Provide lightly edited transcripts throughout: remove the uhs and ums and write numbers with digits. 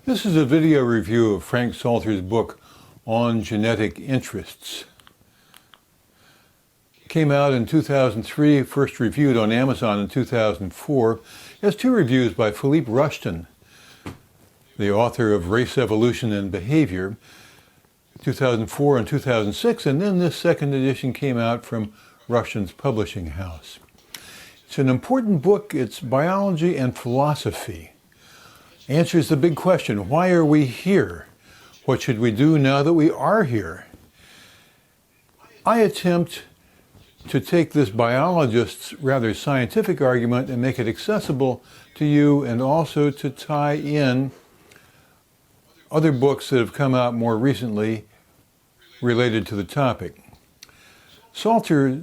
This is a video review of Frank Salter's book on genetic interests. It came out in 2003, first reviewed on Amazon in 2004. It has two reviews by Philippe Rushton, the author of Race, Evolution, and Behavior, 2004 and 2006, and then this second edition came out from Rushton's publishing house. It's an important book. It's biology and philosophy. Answers the big question, why are we here? What should we do now that we are here? I attempt to take this biologist's rather scientific argument and make it accessible to you, and also to tie in other books that have come out more recently related to the topic. Salter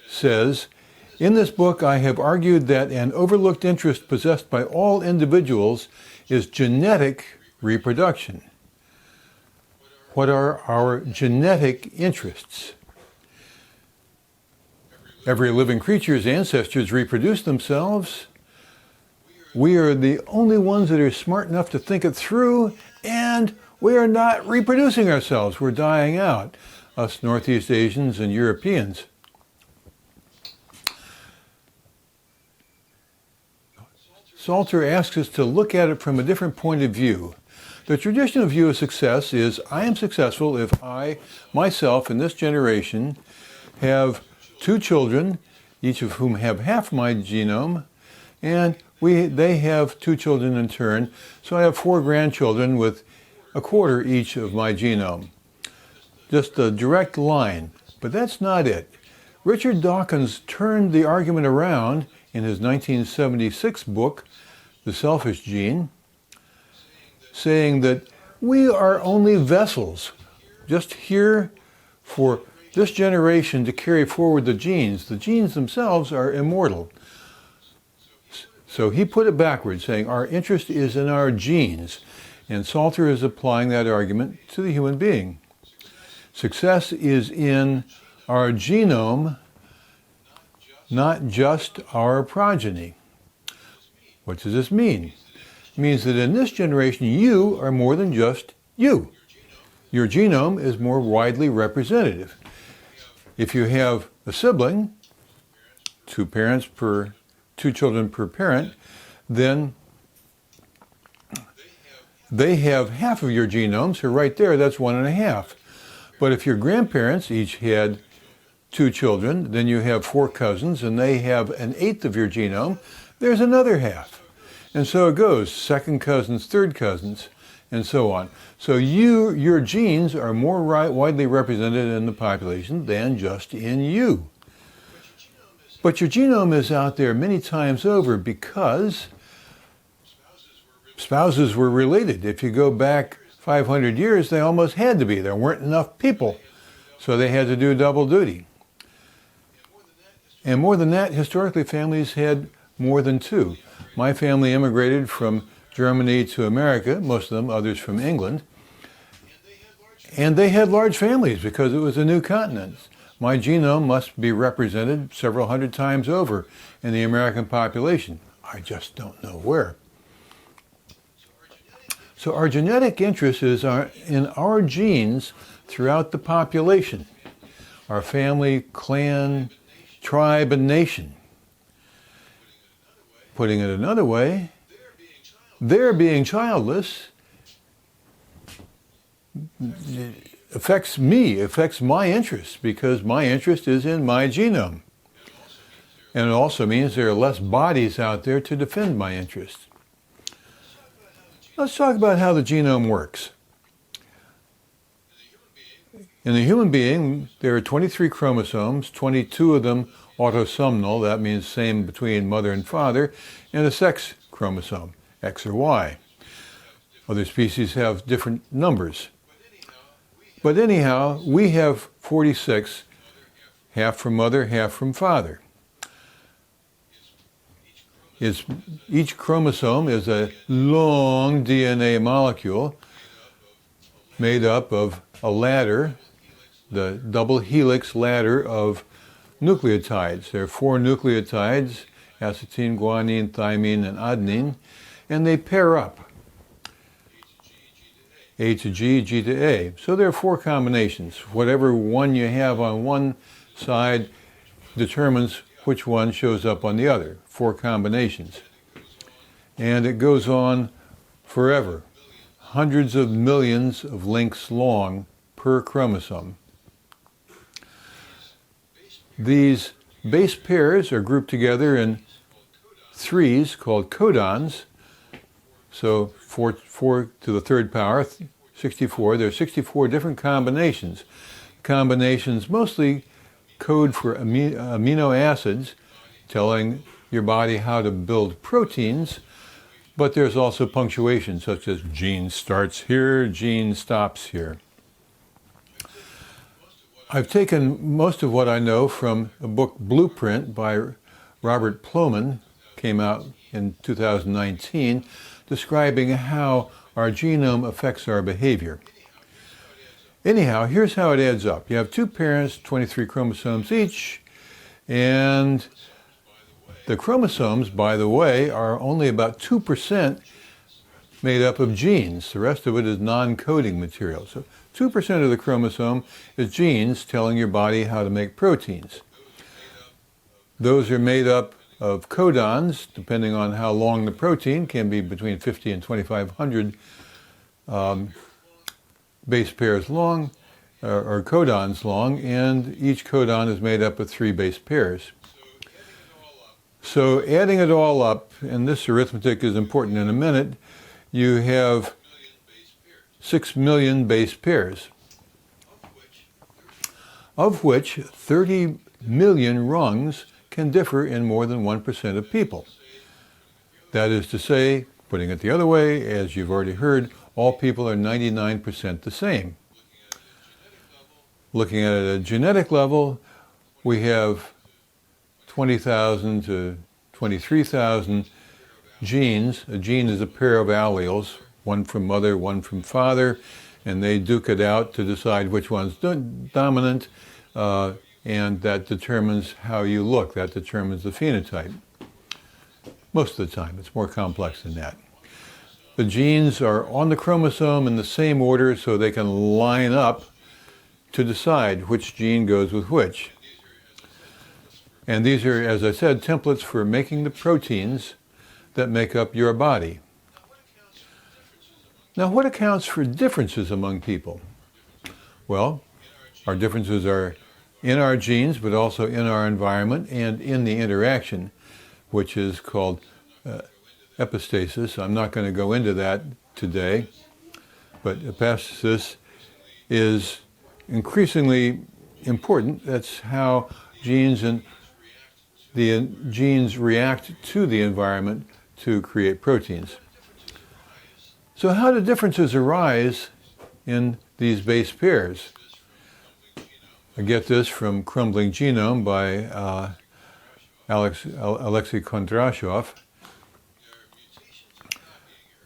says, in this book I have argued that an overlooked interest possessed by all individuals is genetic reproduction. What are our genetic interests? Every living creature's ancestors reproduce themselves. We are the only ones that are smart enough to think it through, and we are not reproducing ourselves. We're dying out, us Northeast Asians and Europeans. Salter asks us to look at it from a different point of view. The traditional view of success is, I am successful if I, myself, in this generation, have two children, each of whom have half my genome, and they have two children in turn, so I have four grandchildren with a quarter each of my genome. Just a direct line, but that's not it. Richard Dawkins turned the argument around in his 1976 book, The Selfish Gene, saying that we are only vessels, just here for this generation to carry forward the genes. The genes themselves are immortal. So he put it backwards, saying our interest is in our genes, and Salter is applying that argument to the human being. Success is in our genome, not just our progeny. What does this mean? It means that in this generation, you are more than just you. Your genome is more widely representative. If you have a sibling, two children per parent, then they have half of your genome, so right there, that's 1.5. But if your grandparents each had two children, then you have four cousins, and they have 1/8 of your genome, there's another half. And so it goes, second cousins, third cousins, and so on. So your genes are more widely represented in the population than just in you. But your genome is out there many times over because spouses were related. If you go back 500 years, they almost had to be. There weren't enough people, so they had to do double duty. And more than that, historically, families had more than two. My family immigrated from Germany to America, most of them, others from England. And they had large families because it was a new continent. My genome must be represented several hundred times over in the American population. I just don't know where. So our genetic interest is in our genes throughout the population, our family, clan, tribe, and nation. Putting it another way, their being childless affects me, affects my interest, because my interest is in my genome. And it also means there are less bodies out there to defend my interests. Let's talk about how the genome works. In the human being, there are 23 chromosomes, 22 of them autosomal, that means same between mother and father, and a sex chromosome, X or Y. Other species have different numbers. But anyhow, we have 46, half from mother, half from father. Each chromosome is a long DNA molecule made up of a ladder, the double helix ladder of nucleotides. There are 4 nucleotides, acetine, guanine, thymine, and adenine, and they pair up. A to G, G to A. So there are 4 combinations. Whatever one you have on one side determines which one shows up on the other. 4 combinations. And it goes on forever. Hundreds of millions of links long per chromosome. These base pairs are grouped together in 3s called codons. So 4 to the 3rd power, 64. There are 64 different combinations. Combinations mostly code for amino acids, telling your body how to build proteins, but there's also punctuation, such as gene starts here, gene stops here. I've taken most of what I know from a book, Blueprint, by Robert Plomin, came out in 2019, describing how our genome affects our behavior. Anyhow, here's how it adds up. You have 2 parents, 23 chromosomes each, and the chromosomes, by the way, are only about 2% made up of genes. The rest of it is non-coding material. So 2% of the chromosome is genes telling your body how to make proteins. Those are made up of codons, depending on how long the protein, can be between 50 and 2,500 base pairs long, or codons long, and each codon is made up of 3 base pairs. So adding it all up, and this arithmetic is important in a minute, you have 6 million base pairs, of which 30 million rungs can differ in more than 1% of people. That is to say, putting it the other way, as you've already heard, all people are 99% the same. Looking at it at a genetic level, we have 20,000 to 23,000 genes. A gene is a pair of alleles, one from mother, one from father, and they duke it out to decide which one's dominant, and that determines how you look. That determines the phenotype. Most of the time. It's more complex than that. The genes are on the chromosome in the same order so they can line up to decide which gene goes with which. And these are, as I said, templates for making the proteins that make up your body. Now, what accounts for differences among people? Well, our differences are in our genes, but also in our environment and in the interaction, which is called epistasis. I'm not going to go into that today, but epistasis is increasingly important. That's how genes and the genes react to the environment to create proteins. So how do differences arise in these base pairs? I get this from Crumbling Genome by Alexei Kondrashov.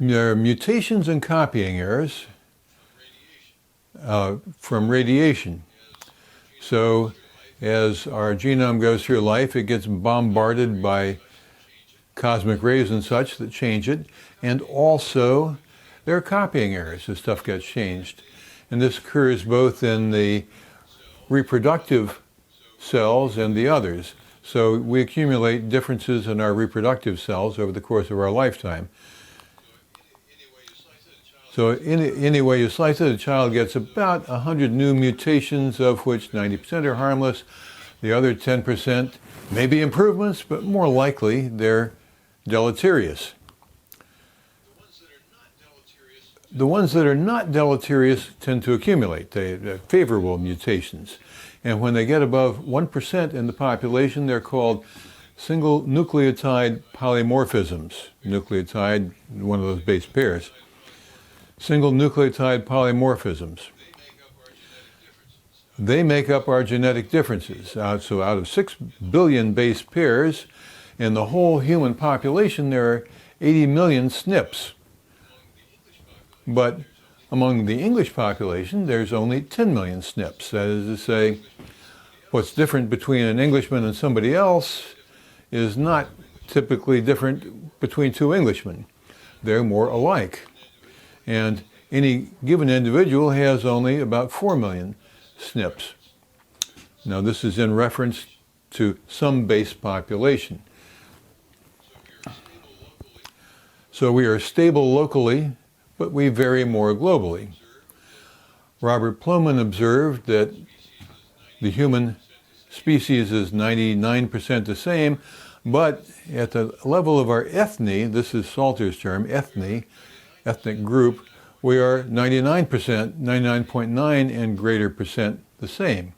There are mutations and copying errors from radiation. So as our genome goes through life, it gets bombarded by cosmic rays and such that change it. And also, there are copying errors as stuff gets changed. And this occurs both in the reproductive cells and the others. So we accumulate differences in our reproductive cells over the course of our lifetime. So any way you slice it, a child gets about 100 new mutations, of which 90% are harmless. The other 10% may be improvements, but more likely they're deleterious. The ones that are not deleterious tend to accumulate. They're favorable mutations. And when they get above 1% in the population, they're called single nucleotide polymorphisms. Nucleotide, one of those base pairs. Single nucleotide polymorphisms. They make up our genetic differences. So out of 6 billion base pairs, in the whole human population, there are 80 million SNPs. But among the English population, there's only 10 million SNPs. That is to say, what's different between an Englishman and somebody else is not typically different between 2 Englishmen. They're more alike. And any given individual has only about 4 million SNPs. Now this is in reference to some base population. So we are stable locally, but we vary more globally. Robert Plomin observed that the human species is 99% the same, but at the level of our ethny, this is Salter's term, ethnic group, we are 99%, 99.9 and greater percent the same.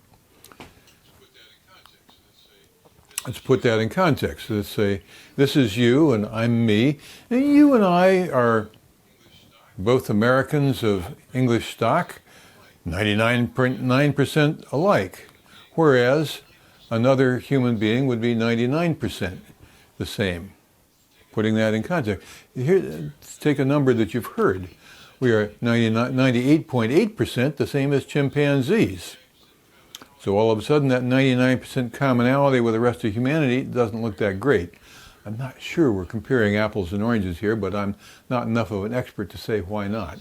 Let's put that in context. Let's say this is you and I'm me, and you and I are both Americans of English stock, 99.9% alike, whereas another human being would be 99% the same. Putting that in context. Here, let's take a number that you've heard. We are 98.8% the same as chimpanzees. So all of a sudden that 99% commonality with the rest of humanity doesn't look that great. I'm not sure we're comparing apples and oranges here, but I'm not enough of an expert to say why not.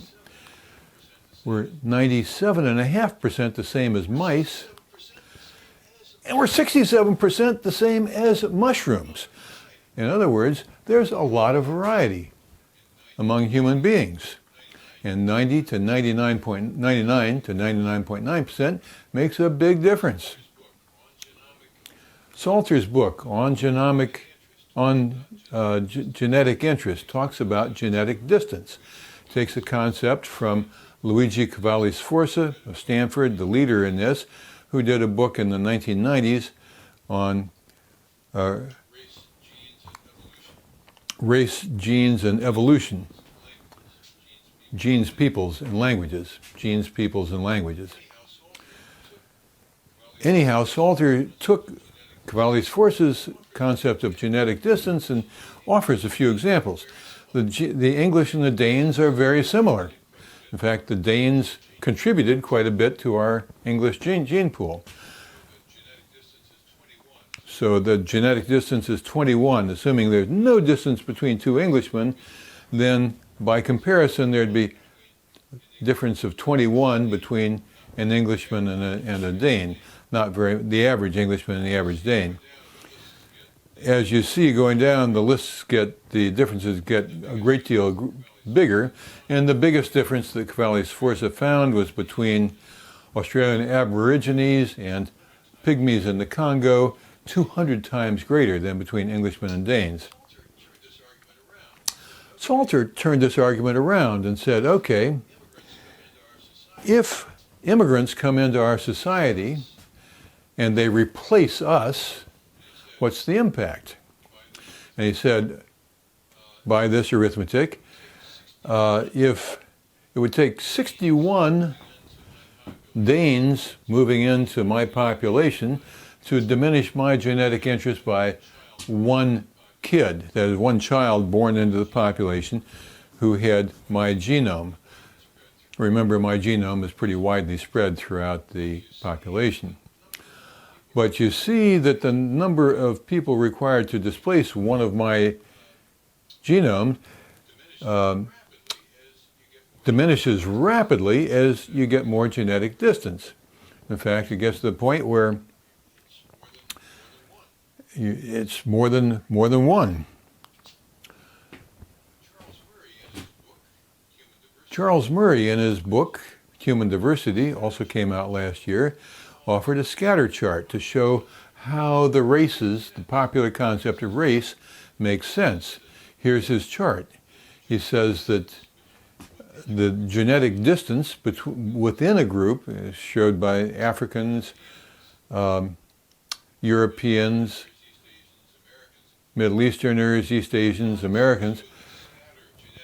We're 97.5% the same as mice, and we're 67% the same as mushrooms. In other words, there's a lot of variety among human beings. And 90 to 99.9% makes a big difference. Salter's book on genetic interest talks about genetic distance. It takes a concept from Luigi Cavalli-Sforza of Stanford, the leader in this, who did a book in the 1990s on race, genes, and evolution. Genes, peoples, and languages. Genes, peoples, and languages. Anyhow, Salter took Cavalli-Sforza's concept of genetic distance and offers a few examples. The English and the Danes are very similar. In fact, the Danes contributed quite a bit to our English gene pool. So the genetic distance is 21. Assuming there's no distance between two Englishmen, then by comparison there'd be a difference of 21 between an Englishman and a Dane. Not very, the average Englishman and the average Dane. As you see going down, the differences get a great deal bigger, and the biggest difference that Cavalli-Sforza found was between Australian Aborigines and Pygmies in the Congo, 200 times greater than between Englishmen and Danes. Salter turned this argument around and said, okay, if immigrants come into our society and they replace us, what's the impact? And he said, by this arithmetic, if it would take 61 Danes moving into my population to diminish my genetic interest by one kid, that is one child born into the population who had my genome. Remember, my genome is pretty widely spread throughout the population. But you see that the number of people required to displace one of my genome diminishes rapidly as you get more genetic distance. In fact, it gets to the point where it's more than one. Charles Murray, in his book, Human Diversity, also came out last year, offered a scatter chart to show how the races, the popular concept of race, makes sense. Here's his chart. He says that the genetic distance within a group is showed by Africans, Europeans, Middle Easterners, East Asians, Americans.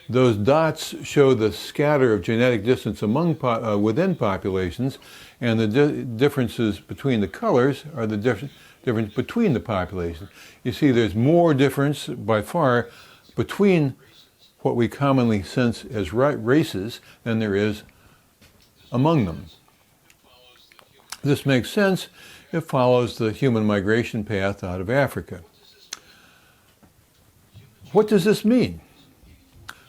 Those dots show the scatter of genetic distance among within populations, and the differences between the colors are the difference between the populations. You see, there's more difference by far between what we commonly sense as races than there is among them. This makes sense. It follows the human migration path out of Africa. What does this mean?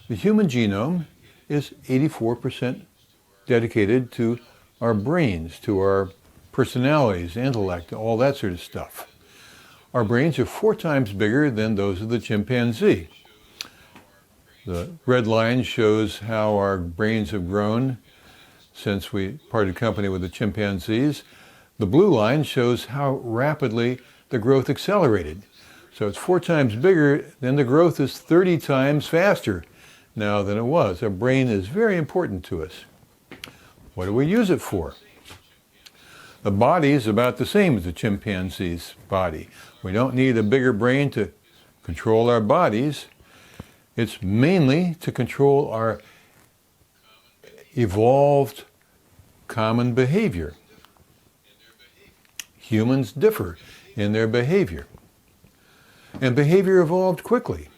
The human genome is 84% dedicated to our brains, to our personalities, intellect, all that sort of stuff. Our brains are 4 times bigger than those of the chimpanzee. The red line shows how our brains have grown since we parted company with the chimpanzees. The blue line shows how rapidly the growth accelerated. So it's 4 times bigger, then the growth is 30 times faster now than it was. Our brain is very important to us. What do we use it for? The body is about the same as the chimpanzee's body. We don't need a bigger brain to control our bodies. It's mainly to control our evolved common behavior. Humans differ in their behavior. And behavior evolved quickly.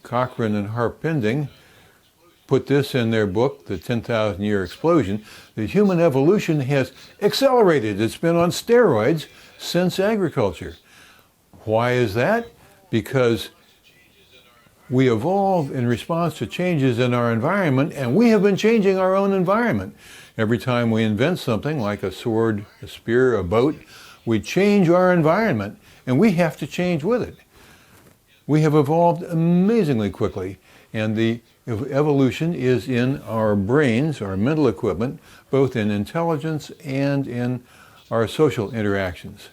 Cochrane and Harpending put this in their book, The 10,000-Year Explosion, that human evolution has accelerated. It's been on steroids since agriculture. Why is that? Because we evolve in response to changes in our environment, and we have been changing our own environment. Every time we invent something like a sword, a spear, a boat, we change our environment, and we have to change with it. We have evolved amazingly quickly, and the evolution is in our brains, our mental equipment, both in intelligence and in our social interactions.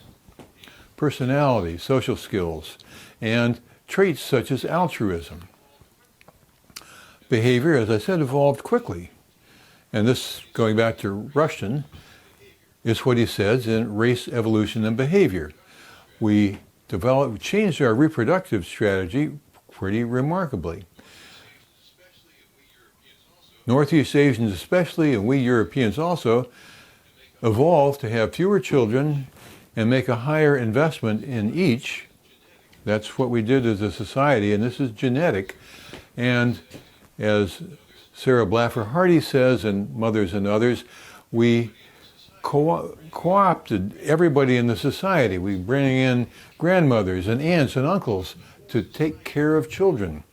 Personality, social skills, and traits such as altruism. Behavior, as I said, evolved quickly. And this, going back to Rushton, is what he says in Race, Evolution, and Behavior. We changed our reproductive strategy pretty remarkably. Northeast Asians especially, and we Europeans also, evolved to have fewer children and make a higher investment in each. That's what we did as a society, and this is genetic. And as Sarah Blaffer Hardy says, and Mothers and Others, we co-opted everybody in the society. We bring in grandmothers and aunts and uncles to take care of children.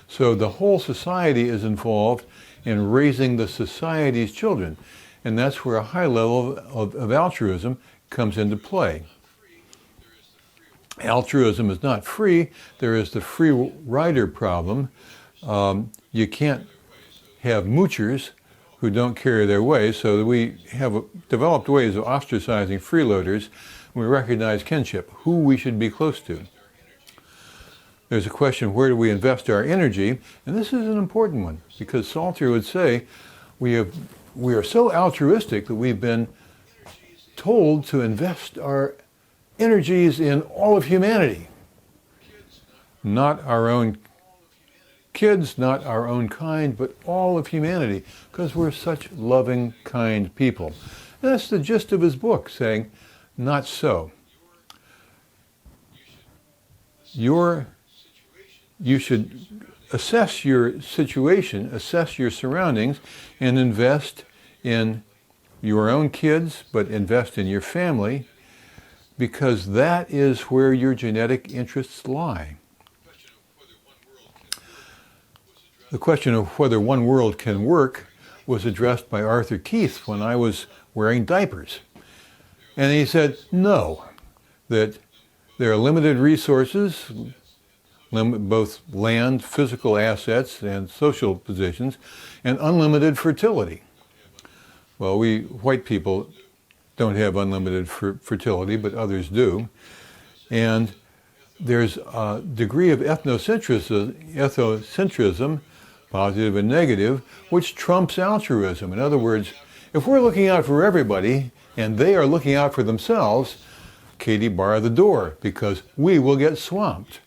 So the whole society is involved in raising the society's children. And that's where a high level of altruism comes into play. Altruism is not free. There is the free rider problem. You can't have moochers who don't carry their way, so we have developed ways of ostracizing freeloaders. We recognize kinship, who we should be close to. There's a question, where do we invest our energy? And this is an important one, because Salter would say we are so altruistic that we've been told to invest our energies in all of humanity. Not our own kids, not our own kind, but all of humanity, because we're such loving, kind people. And that's the gist of his book, saying, not so. You should assess your situation, assess your surroundings, and invest in your own kids, but invest in your family, because that is where your genetic interests lie. The question of whether one world can work was addressed by Arthur Keith when I was wearing diapers. And he said, no, that there are limited resources, both land, physical assets, and social positions, and unlimited fertility. Well, we white people don't have unlimited fertility, but others do. And there's a degree of ethnocentrism, positive and negative, which trumps altruism. In other words, if we're looking out for everybody and they are looking out for themselves, Katie, bar the door, because we will get swamped.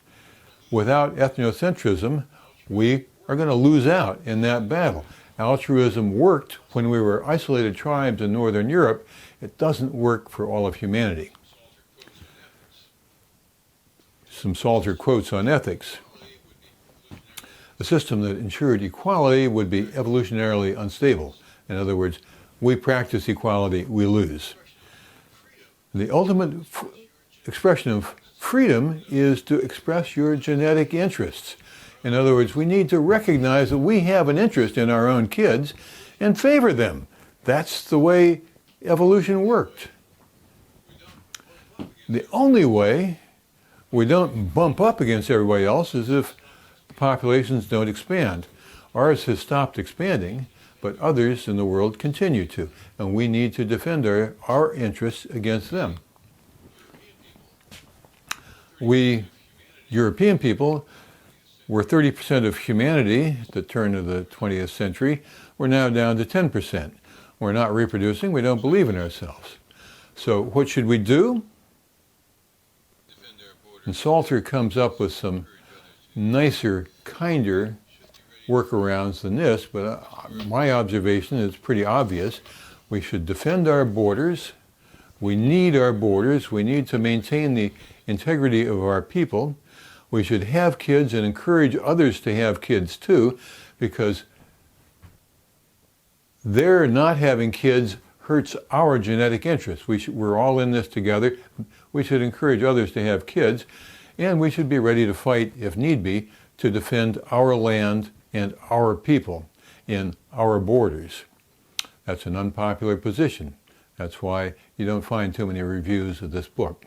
Without ethnocentrism, we are going to lose out in that battle. Altruism worked when we were isolated tribes in Northern Europe. It doesn't work for all of humanity. Some Salter quotes on ethics. A system that ensured equality would be evolutionarily unstable. In other words, we practice equality, we lose. The ultimate expression of freedom is to express your genetic interests. In other words, we need to recognize that we have an interest in our own kids and favor them. That's the way evolution worked. The only way we don't bump up against everybody else is if populations don't expand. Ours has stopped expanding, but others in the world continue to, and we need to defend our interests against them. We, European people, were 30% of humanity at the turn of the 20th century. We're now down to 10%. We're not reproducing. We don't believe in ourselves. So what should we do? And Salter comes up with some nicer, kinder workarounds than this, but my observation is pretty obvious. We should defend our borders. We need our borders. We need to maintain the integrity of our people. We should have kids and encourage others to have kids too, because their not having kids hurts our genetic interests. We're all in this together. We should encourage others to have kids, and we should be ready to fight, if need be, to defend our land and our people in our borders. That's an unpopular position. That's why you don't find too many reviews of this book.